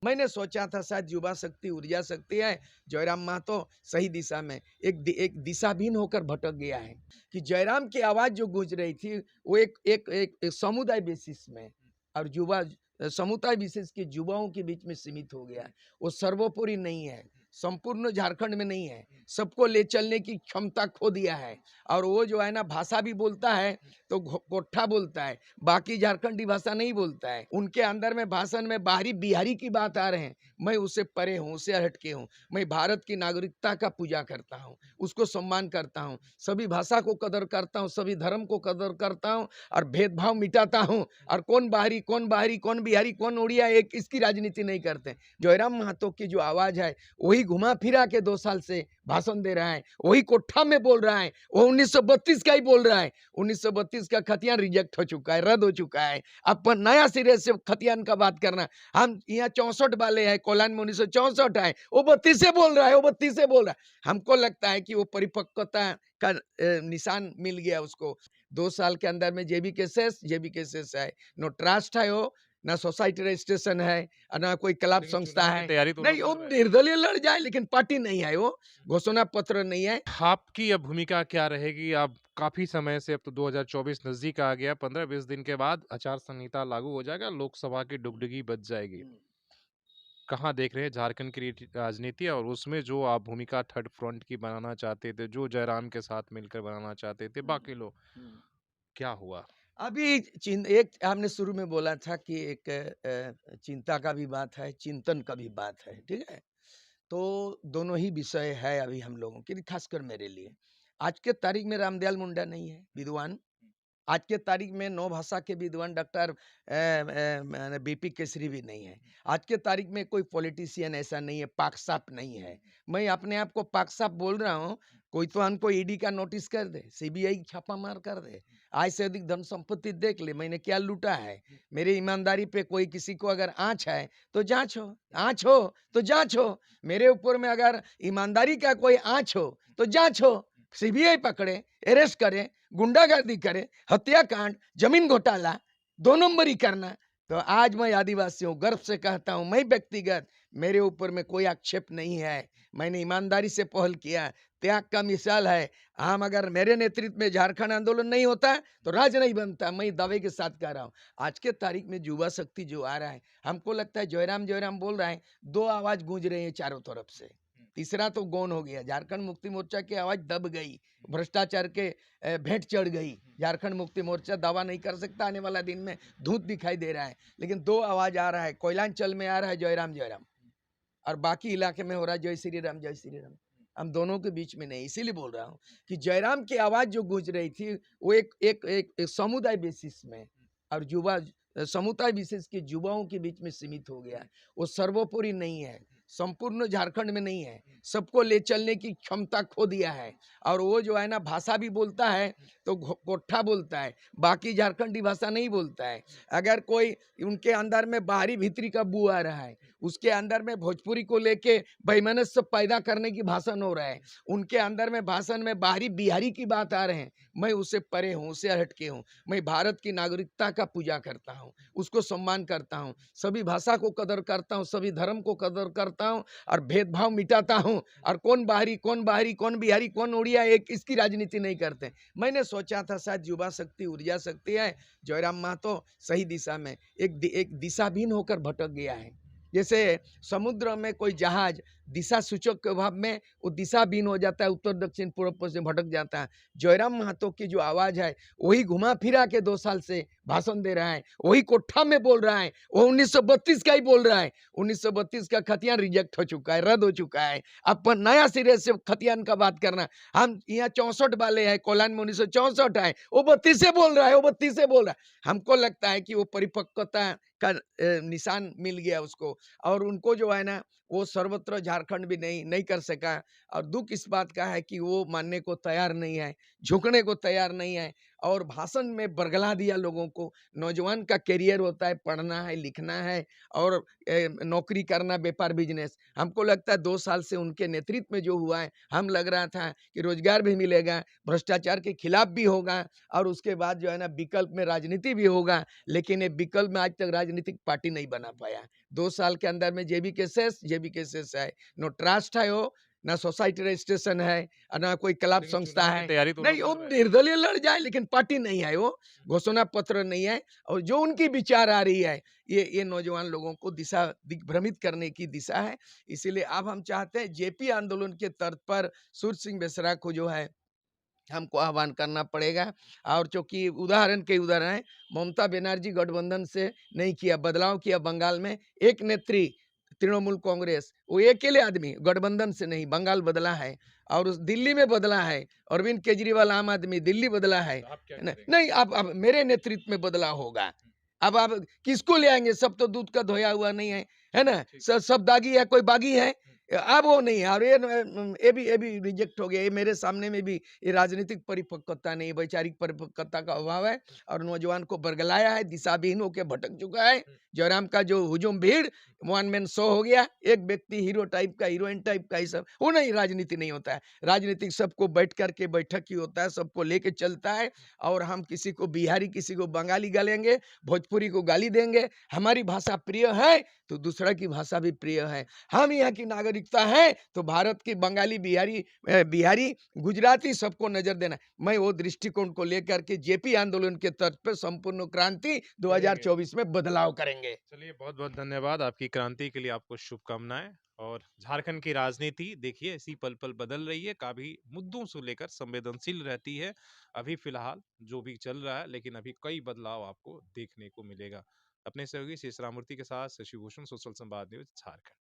मैंने सोचा था शायद युवा शक्ति ऊर्जा शक्ति है, जयराम महतो सही दिशा में एक दिशाहीन होकर भटक गया है कि जयराम की आवाज जो गूंज रही थी वो एक समुदाय बेसिस में और युवा समुदाय विशेष के युवाओं के बीच में सीमित हो गया है। वो सर्वोपरि नहीं है, संपूर्ण झारखंड में नहीं है, सबको ले चलने की क्षमता खो दिया है। और वो जो है ना भाषा भी बोलता है तो कोठा बोलता है, बाकी झारखंडी भाषा नहीं बोलता है। उनके अंदर में भाषण में बाहरी बिहारी की बात आ रहे हैं। मैं उससे परे हूँ, उससे हटके हूँ। मैं भारत की नागरिकता का पूजा करता हूँ, उसको सम्मान करता हूँ, सभी भाषा को कदर करता हूँ, सभी धर्म को कदर करता हूँ और भेदभाव मिटाता हूँ। और कौन बाहरी कौन बिहारी कौन उड़िया एक इसकी राजनीति नहीं करते। जयराम महतो की जो आवाज है वही घुमा फिरा के 2 साल से भाषण दे रहा है, वही कोठा में बोल रहा है, वो 1932 का ही बोल रहा है। 1932 का खतियान रिजेक्ट हो चुका है, रद्द हो चुका है। अब नया सिरे से खतियान का बात करना। हम यहाँ 64 वाले हैं, कोलान में 1964 है, वो 32 से बोल रहा है, वो 32 से बोल रहा है। हमको लगता है कि वो परिपक्वता का निशान मिल गया उसको। 2 साल के अंदर में जेबी केसेस है, नो ट्रस्ट है, वो ना सोसाइटी रजिस्ट्रेशन है, ना कोई क्लब संस्था है। तैयारी तो नहीं, वो निर्दलीय लड़ जाए लेकिन पार्टी नहीं है, वो घोषणा पत्र नहीं है। आपकी अब भूमिका क्या रहेगी? आप काफी समय से, अब तो 2024 नजदीक आ गया, 15-20 दिन के बाद आचार संहिता लागू हो जाएगा, लोकसभा की डुगडुगी बज जाएगी। कहाँ देख रहे हैं झारखंड की राजनीति, और उसमें जो आप भूमिका थर्ड फ्रंट की बनाना चाहते थे, जो जयराम के साथ मिलकर बनाना चाहते थे, बाकी लोग, क्या हुआ? अभी एक हमने शुरू में बोला था कि एक चिंता का भी बात है, चिंतन का भी बात है, ठीक है। तो दोनों ही विषय है अभी हम लोगों के लिए, खासकर मेरे लिए। आज के तारीख में रामदयाल मुंडा नहीं है विद्वान। आज के तारीख में 9 भाषा के विद्वान डॉक्टर बीपी केसरी भी नहीं है। आज के तारीख में कोई पॉलिटिशियन ऐसा नहीं है, पाक-साफ नहीं है। मैं अपने आप को पाक-साफ बोल रहा हूँ, कोई तो हमको ईडी का नोटिस कर दे, सीबीआई छापामार कर दे, आय से अधिक धन संपत्ति देख ले, मैंने क्या लूटा है। मेरी ईमानदारी पे कोई किसी को अगर आँच है तो जाँच हो, आँच हो तो जाँच हो। मेरे ऊपर में अगर ईमानदारी का कोई आँच हो तो जाँच हो, सीबीआई पकड़े, अरेस्ट करे, गुंडागर्दी करे, हत्याकांड, जमीन घोटाला, 2 नंबरी करना। तो आज मैं आदिवासियों गर्व से कहता हूं, मैं व्यक्तिगत मेरे ऊपर में कोई आक्षेप नहीं है। मैंने ईमानदारी से पहल किया, त्याग का मिसाल है। हम अगर मेरे नेतृत्व में झारखंड आंदोलन नहीं होता तो राज्य नहीं बनता। मैं दावे के साथ कह रहा हूँ। आज के तारीख में युवा शक्ति जो आ रहा है, हमको लगता है जयराम जयराम बोल रहा है, 2 आवाज गूंज रही है चारों तरफ से। तीसरा तो गौन हो गया। झारखंड मुक्ति मोर्चा की आवाज दब गई, भ्रष्टाचार के भेंट चढ़ गई। झारखंड मुक्ति मोर्चा दावा नहीं कर सकता, आने वाला दिन में धूत दिखाई दे रहा है। लेकिन 2 आवाज आ रहा है, कोयलांचल में आ रहा है जयराम जयराम, और बाकी इलाके में हो रहा है जय श्री राम जय श्री राम। हम दोनों के बीच में नहीं। इसीलिए बोल रहा हूँ कि जयराम की आवाज जो गूंज रही थी वो एक समुदाय बेसिस में और युवा समुदाय विशेष के युवाओं के बीच में सीमित हो गया है। वो सर्वोपरि नहीं है, संपूर्ण झारखंड में नहीं है, सबको ले चलने की क्षमता खो दिया है। और वो जो है ना भाषा भी बोलता है तो कोठा बोलता है, बाकी झारखंडी भाषा नहीं बोलता है। अगर कोई उनके अंदर में बाहरी भीतरी का बू आ रहा है, उसके अंदर में भोजपुरी को लेके वैमनस्य पैदा करने की भाषण हो रहा है, उनके अंदर में भाषण में बाहरी बिहारी की बात आ रहे हैं। मैं उससे परे हूँ, उससे हटके हूँ। मैं भारत की नागरिकता का पूजा करता हूँ, उसको सम्मान करता हूँ, सभी भाषा को कदर करता हूँ, सभी धर्म को कदर करता हूँ और भेदभाव मिटाता हूँ। और कौन बाहरी कौन बिहारी कौन उड़िया एक इसकी राजनीति नहीं करते। मैंने सोचा था शायद युवा शक्ति ऊर्जा शक्ति है, जयराम महतो सही दिशा में एक दिशाहीन होकर भटक गया है। जैसे समुद्र में कोई जहाज दिशा सूचक के अभाव में वो दिशाहीन हो जाता है, उत्तर दक्षिण पूर्व पश्चिम भटक जाता है। जयराम महतो की जो आवाज है वही घुमा फिरा के 2 साल से भाषण दे रहा है, वही कोठा में बोल रहा है, वो 1932 का ही बोल रहा है। 1932 का खतियान रिजेक्ट हो चुका है, रद्द हो चुका है। अब नया सिरे से खतियान का बात करना। हम यहाँ 64 वाले हैं, कोलान में 1964 है, वो 32 से बोल रहा है, वो 32 से बोल रहा है। हमको लगता है कि वो परिपक्वता का निशान मिल गया उसको। और उनको जो है ना वो सर्वत्र झारखंड भी नहीं कर सका। और दुख इस बात का है कि वो मानने को तैयार नहीं है, झुकने को तैयार नहीं है, और भाषण में बरगला दिया लोगों को। नौजवान का करियर होता है, पढ़ना है, लिखना है और नौकरी करना, व्यापार बिजनेस। हमको लगता है 2 साल से उनके नेतृत्व में जो हुआ है, हम लग रहा था कि रोजगार भी मिलेगा, भ्रष्टाचार के खिलाफ भी होगा और उसके बाद जो है ना विकल्प में राजनीति भी होगा। लेकिन ये विकल्प में आज तक राजनीतिक पार्टी नहीं बना पाया। 2 साल के अंदर में जेबी केसेस है, नो ट्रस्ट है वो, ना सोसाइटी रजिस्ट्रेशन है, ना कोई क्लब लेकिन संस्था चुनाव की है। तैयारी तो नहीं, लोग वो कर रहे हैं। निर्दलीय लड़ जाए लेकिन पार्टी नहीं है वो, घोषणा पत्र नहीं है और जो उनकी विचार आ रही है, ये नौजवान लोगों को दिशा दिग्भ्रमित करने की दिशा है। इसीलिए अब हम चाहते हैं जेपी आंदोलन के तर्ज पर सूर्य सिंह बेसरा को जो है हमको आह्वान करना पड़ेगा। और चूंकि उदाहरण है, ममता बनर्जी गठबंधन से नहीं किया, बदलाव किया बंगाल में, एक नेत्री तृणमूल कांग्रेस, वो अकेले आदमी गठबंधन से नहीं, बंगाल बदला है और उस दिल्ली में बदला है, अरविंद केजरीवाल आम आदमी दिल्ली बदला है। तो आप क्या करेंगे? नहीं, अब मेरे नेतृत्व में बदलाव होगा। अब आप किसको ले आएंगे, सब तो दूध का धोया हुआ नहीं है ना, ठीक। सब दागी है, कोई बागी है। अब वो नहीं है और ये भी रिजेक्ट हो गया। ये मेरे सामने में भी ये राजनीतिक परिपक्वता नहीं, वैचारिक परिपक्वता का अभाव है और नौजवान को बरगलाया है, दिशाविहीन होकर भटक चुका है। जयराम का जो हुजूम भीड़, वन मैन शो हो गया, एक व्यक्ति हीरो टाइप का, हीरोइन टाइप का, ही सब वो नहीं, राजनीति नहीं होता है। राजनीतिक सबको बैठ करके बैठक ही होता है, सबको लेके चलता है। और हम किसी को बिहारी, किसी को बंगाली गालेंगे, भोजपुरी को गाली देंगे। हमारी भाषा प्रिय है तो दूसरा की भाषा भी प्रिय है। हम यहाँ की नागरिकता है तो भारत की बंगाली, बिहारी, गुजराती सबको नजर देना। मैं वो दृष्टिकोण को लेकर के जेपी आंदोलन के तर्ज पर संपूर्ण क्रांति 2024 में बदलाव करेंगे। चलिए, बहुत-बहुत धन्यवाद। आपकी क्रांति के लिए आपको शुभकामनाएँ। और झारखंड की राजनीति देखिए ऐसी पल-पल बदल रही है, काफ़ी मुद्दों से लेकर संवेदनशील रहती है। अभी फ़िलहाल जो भी चल रहा है, लेकिन अभी कई बदलाव आपको देखने को मिलेगा। अपने सहयोगी शेष राममूर्ति के साथ शशि भूषण, सोशल संवाद न्यूज़, झारखंड।